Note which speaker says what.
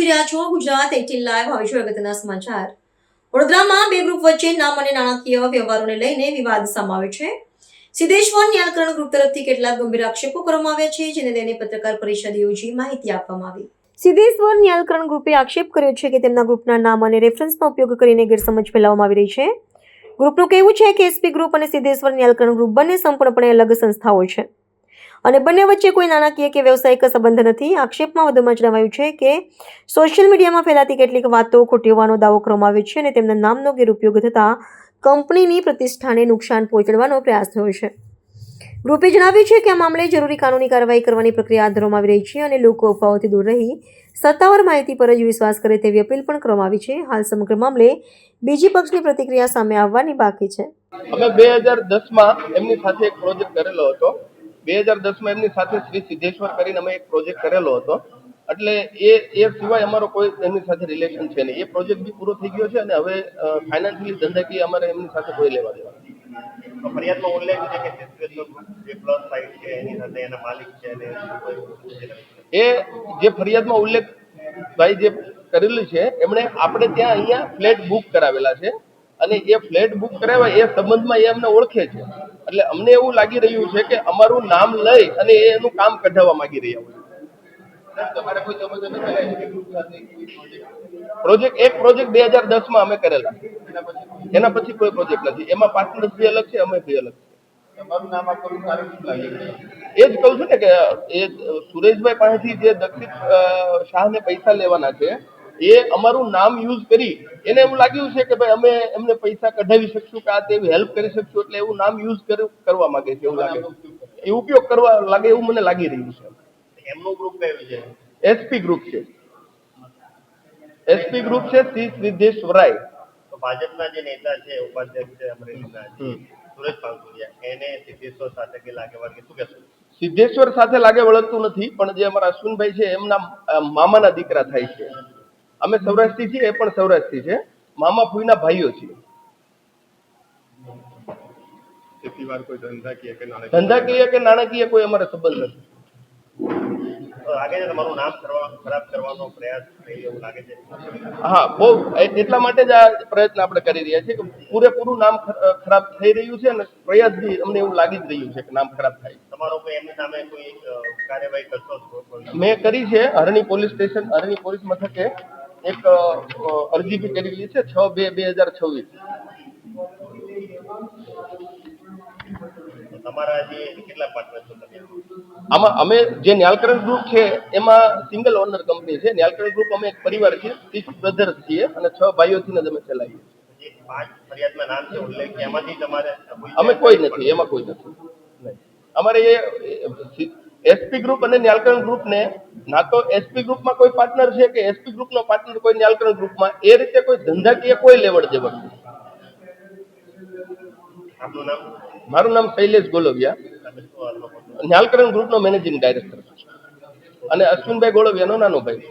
Speaker 1: રહ્યા છો ગુજરાત 18 લાઈવ. હવે જોઈએ અગત્યના સમાચાર. વડોદરામાં બે ગ્રુપ વચ્ચે નામ અને નાણાકીય વ્યવહારોને લઈને વિવાદ સામે આવ્યો છે. સિદ્ધેશ્વર ન્યાલકરણ ગ્રુપ તરફથી કેટલાક ગંભીર આક્ષેપો કરવામાં આવ્યા છે, જેને લઈને પત્રકાર પરિષદ યોજી માહિતી આપવામાં આવી. સિદ્ધેશ્વર ન્યાલકરણ ગ્રુપે આક્ષેપ કર્યો છે કે તેમના ગ્રુપના નામ અને રેફરન્સનો ઉપયોગ કરીને ગેરસમજ ફેલાવવામાં આવી રહી છે. ગ્રુપનું કહેવું છે કે એસપી ગ્રુપ અને સિદ્ધેશ્વર ન્યાલકરણ ગ્રુપ બંને સંપૂર્ણપણે અલગ સંસ્થાઓ છે અને બંને વચ્ચે કોઈ નાણાકીય કે વ્યવસાયિક સંબંધ નથી. આક્ષેપમાં વધુમાં જણાવાયું છે કે સોશિયલ મીડિયામાં ફેલાતી કેટલીક વાતો ખોટી હોવાનો દાવો કરવામાં આવ્યો છે અને તેમના નામનો ગેરઉપયોગ થતાં કંપનીની પ્રતિષ્ઠાને નુકસાન પહોંચાડવાનો પ્રયાસ થયો છે. ગ્રુપે જણાવ્યું છે કે આ મામલે જરૂરી કાનૂની કાર્યવાહી કરવાની પ્રક્રિયા હાથ ધરવામાં આવી રહી છે અને લોકો અફવાઓથી દૂર રહી સત્તાવાર માહિતી પર જ વિશ્વાસ કરે તેવી અપીલ પણ કરવામાં આવી છે. હાલ સમગ્ર મામલે બીજી પક્ષની પ્રતિક્રિયા સામે આવવાની બાકી છે.
Speaker 2: અમે 2010માં એમની સાથે એક પ્રોજેક્ટ કરેલો હતો. 2010માં એમની સાથે શ્રી સિદ્ધેશ્વર કરીને અમે એક પ્રોજેક્ટ કરેલો હતો. એટલે એ સિવાય અમારો કોઈ એમની સાથે રિલેશન છે નહીં. એ પ્રોજેક્ટ બી પૂરો થઈ ગયો છે અને હવે ફાઇનાન્શિયલી ધંધાકીય અમારે એમની સાથે કોઈ લેવા દેવા નથી.
Speaker 3: ફરિયાદમાં ઉલ્લેખ છે કે જે પ્લસ સાઇટ છે એની સાથે એના માલિક છે અને
Speaker 2: એ જે ફરિયાદમાં ઉલ્લેખ ભાઈ જે કરેલું છે એમણે આપણે ત્યાં અહીંયા ફ્લેટ બુક કરાવેલા છે અને એ ફ્લેટ બુક કરાવ્યા એ સંબંધમાં એ અમને ઓળખે છે. એટલે અમને એવું લાગી રહ્યું છે કે અમારું નામ લઈ અને એનું કામ કઢાવવા માંગી રહ્યા હોય. એક પ્રોજેક્ટ 2010માં અમે કરેલા, એના પછી કોઈ પ્રોજેક્ટ નથી. એમાં પાર્ટનર્સ બી અલગ છે, અમે બી અલગ છે. તમારું નામ આપવાનું કારણ શું લાગે? એ જ કહું છું ને કે એ સુરેશભાઈ પાસેથી જે દક્ષિત શાહને પૈસા લેવાના છે એ અમારું નામ યુઝ કરી એને એવું લાગ્યું છે કે ભાઈ અમે એમને પૈસા કઢાવી શકશું કે આ તેવી હેલ્પ કરી શકશું, એટલે એવું નામ યુઝ કરવા માંગે છે. એવું લાગે એ ઉપયોગ કરવા લાગે એવું મને લાગી રહ્યું છે.
Speaker 3: એમનું ગ્રુપ કયું છે?
Speaker 2: એસપી ગ્રુપ છે. એસપી ગ્રુપ છે શ્રી સિદ્ધેશ્વરાય.
Speaker 3: તો ભાજપના જે નેતા છે, ઉપાધ્યક્ષ છે અમરેલીના સુરેશ પાંચુરિયા, એને સિદ્ધેશ્વર સાથે કે લાગે વળગે શું કહેશો?
Speaker 2: સિદ્ધેશ્વર સાથે લાગે વળગતું નથી, પણ જે અમારા અશ્વિનભાઈ છે એમના મામાના દીકરા થાય છે. અમે સૌરાષ્ટ્રથી છીએ, એ પણ સૌરાષ્ટ્રથી છે. મામા ફૂઈના ભાઈઓ છીએ. ધંધાકીય કે નાણાકીય કોઈ અમારે સંબંધ નથી.
Speaker 3: લાગે છે તમારું નામ ખરાબ કરવાનો પ્રયાસ થઈ એવું લાગે છે?
Speaker 2: હા, બહુ એટલા માટે જ આ પ્રયત્ન આપણે કરી રહ્યા છીએ કે પૂરેપૂરું નામ ખરાબ થઈ રહ્યું છે અને પ્રયાસ બી અમને એવું લાગી જ રહ્યું છે કે નામ ખરાબ થાય.
Speaker 3: તમારો કોઈ એમની સામે કોઈ કાર્યવાહી કરશો?
Speaker 2: મેં કરી છે. હરણી પોલીસ સ્ટેશન, હરણી પોલીસ મથકે એક અરજી બી કરેલી છે 6/2/2026.
Speaker 3: તમારા જે કેટલા પાર્ટનર છો તમે?
Speaker 2: આમાં અમે જે ન્યાલકરણ ગ્રુપ છે એમાં સિંગલ ઓનર કંપની છે. ન્યાલકરણ ગ્રુપ અમે એક પરિવાર છીએ, 6 બ્રધર્સ છીએ અને 6 ભાઈઓથી જ અમે ચલાવીએ છીએ.
Speaker 3: જે 5 ફરિયાદમાં નામ છે ઉલ્લેખ, એમાંથી તમારે
Speaker 2: અમે કોઈ નથી, એમાં કોઈ નથી. અમારે એ એસપી ગ્રુપ અને ન્યાલકરણ ગ્રુપને ના તો એસપી ગ્રુપમાં કોઈ પાર્ટનર છે કે એસપી ગ્રુપનો પાર્ટનર કોઈ ન્યાલકરણ ગ્રુપમાં, એ રીતે કોઈ ધંધાકીય કોઈ લેવડ દેવડ નથી.
Speaker 3: આપનું નામ?
Speaker 2: મારું નામ શૈલેષ ગોલવિયા, ન્યાલકરણ ગ્રુપનો મેનેજિંગ ડાયરેક્ટર અને અશ્વિનભાઈ ગોળવિયાનો નાનો ભાઈ.